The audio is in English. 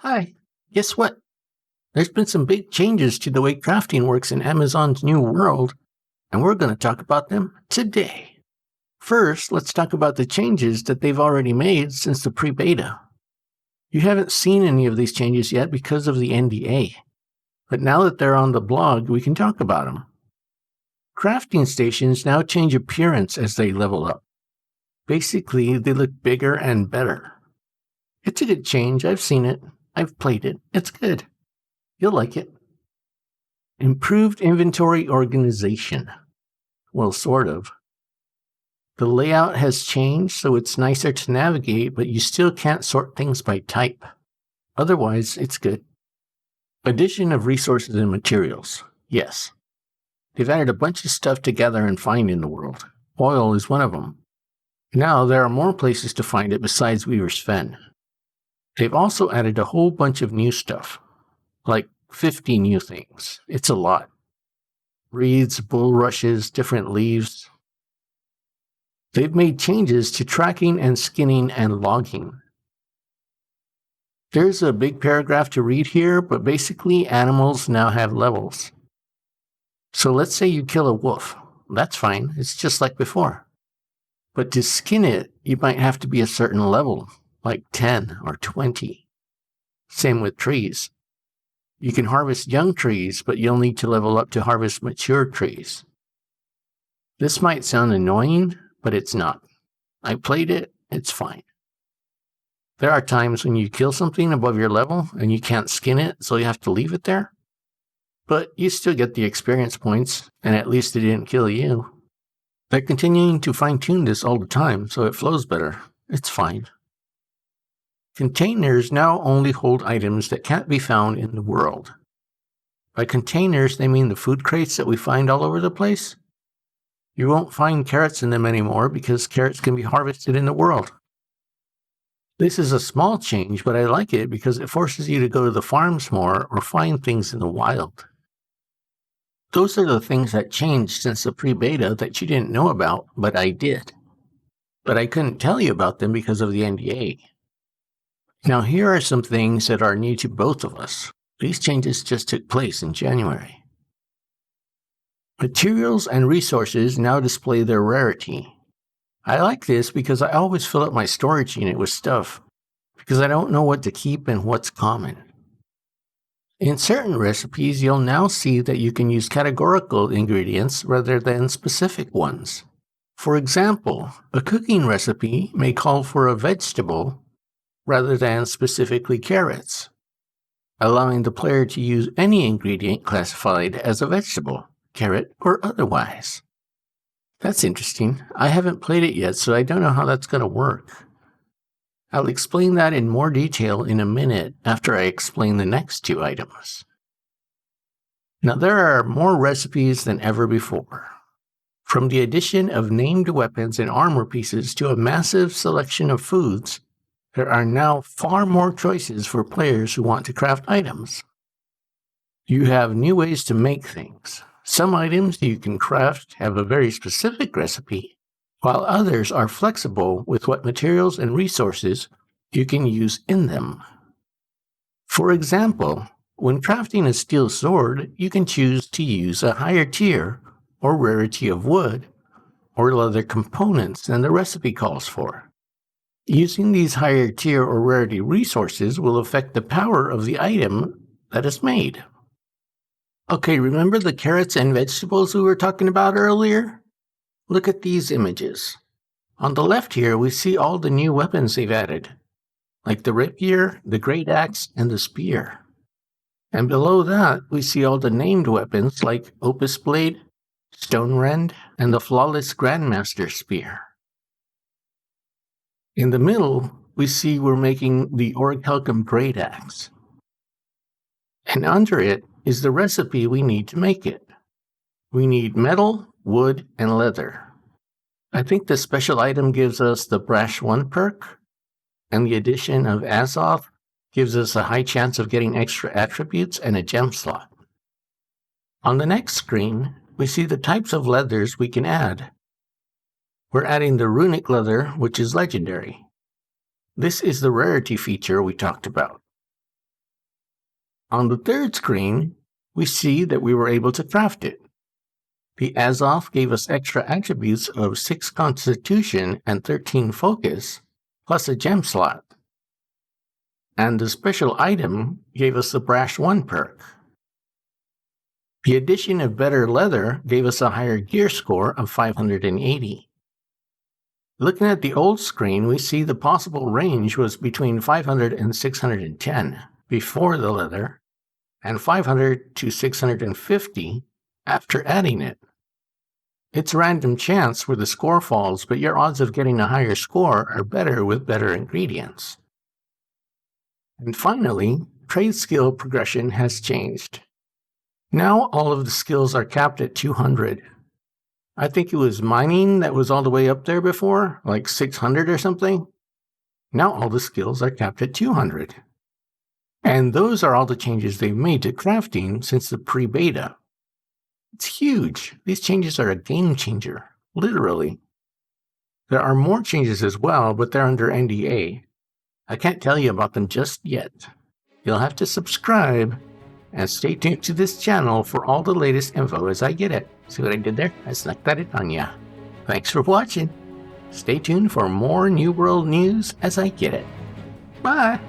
Hi, guess what? There's been some big changes to the way crafting works in Amazon's new world, and we're going to talk about them today. First, let's talk about the changes that they've already made since the pre beta. You haven't seen any of these changes yet because of the NDA, but now that they're on the blog, we can talk about them. Crafting stations now change appearance as they level up. Basically, they look bigger and better. It's a good change. I've seen it. I've played it. It's good. You'll like it. Improved inventory organization. Well, sort of. The layout has changed, so it's nicer to navigate, but you still can't sort things by type. Otherwise, it's good. Addition of resources and materials. Yes. They've added a bunch of stuff to gather and find in the world. Oil is one of them. Now there are more places to find it besides Weaver's Fen. They've also added a whole bunch of new stuff. Like 50 new things. It's a lot. Reeds, bulrushes, different leaves. They've made changes to tracking and skinning and logging. There's a big paragraph to read here, but basically animals now have levels. So let's say you kill a wolf. That's fine, it's just like before. But to skin it, you might have to be a certain level, like 10 or 20. Same with trees. You can harvest young trees, but you'll need to level up to harvest mature trees. This might sound annoying, but it's not. I played it, it's fine. There are times when you kill something above your level and you can't skin it, so you have to leave it there. But you still get the experience points, and at least it didn't kill you. They're continuing to fine-tune this all the time, so it flows better. It's fine. Containers now only hold items that can't be found in the world. By containers, they mean the food crates that we find all over the place. You won't find carrots in them anymore because carrots can be harvested in the world. This is a small change, but I like it because it forces you to go to the farms more or find things in the wild. Those are the things that changed since the pre-beta that you didn't know about, but I did. But I couldn't tell you about them because of the NDA. Now here are some things that are new to both of us. These changes just took place in January. Materials and resources now display their rarity. I like this because I always fill up my storage unit with stuff, because I don't know what to keep and what's common. In certain recipes, you'll now see that you can use categorical ingredients rather than specific ones. For example, a cooking recipe may call for a vegetable rather than specifically carrots, allowing the player to use any ingredient classified as a vegetable, carrot, or otherwise. That's interesting. I haven't played it yet, so I don't know how that's going to work. I'll explain that in more detail in a minute after I explain the next two items. Now there are more recipes than ever before. From the addition of named weapons and armor pieces to a massive selection of foods, there are now far more choices for players who want to craft items. You have new ways to make things. Some items you can craft have a very specific recipe, while others are flexible with what materials and resources you can use in them. For example, when crafting a steel sword, you can choose to use a higher tier or rarity of wood or leather components than the recipe calls for. Using these higher tier or rarity resources will affect the power of the item that is made. Okay, remember the carrots and vegetables we were talking about earlier? Look at these images. On the left here, we see all the new weapons they've added, like the rapier, the great axe, and the spear. And below that, we see all the named weapons like Opus Blade, Stone Rend, and the Flawless Grandmaster Spear. In the middle, we see we're making the Orichalcum Great Axe. And under it is the recipe we need to make it. We need metal, wood, and leather. I think the special item gives us the Brash 1 perk, and the addition of Azoth gives us a high chance of getting extra attributes and a gem slot. On the next screen, we see the types of leathers we can add. We're adding the runic leather, which is legendary. This is the rarity feature we talked about. On the third screen, we see that we were able to craft it. The Azov gave us extra attributes of 6 Constitution and 13 Focus, plus a gem slot. And the special item gave us the Brash 1 perk. The addition of better leather gave us a higher gear score of 580. Looking at the old screen, we see the possible range was between 500 and 610 before the leather, and 500 to 650 after adding it. It's random chance where the score falls, but your odds of getting a higher score are better with better ingredients. And finally, trade skill progression has changed. Now all of the skills are capped at 200. I think it was mining that was all the way up there before, like 600 or something. Now all the skills are capped at 200. And those are all the changes they've made to crafting since the pre-beta. It's huge. These changes are a game changer, literally. There are more changes as well, but they're under NDA. I can't tell you about them just yet. You'll have to subscribe and stay tuned to this channel for all the latest info as I get it. See what I did there? I snuck that in on ya. Thanks for watching. Stay tuned for more New World news as I get it. Bye!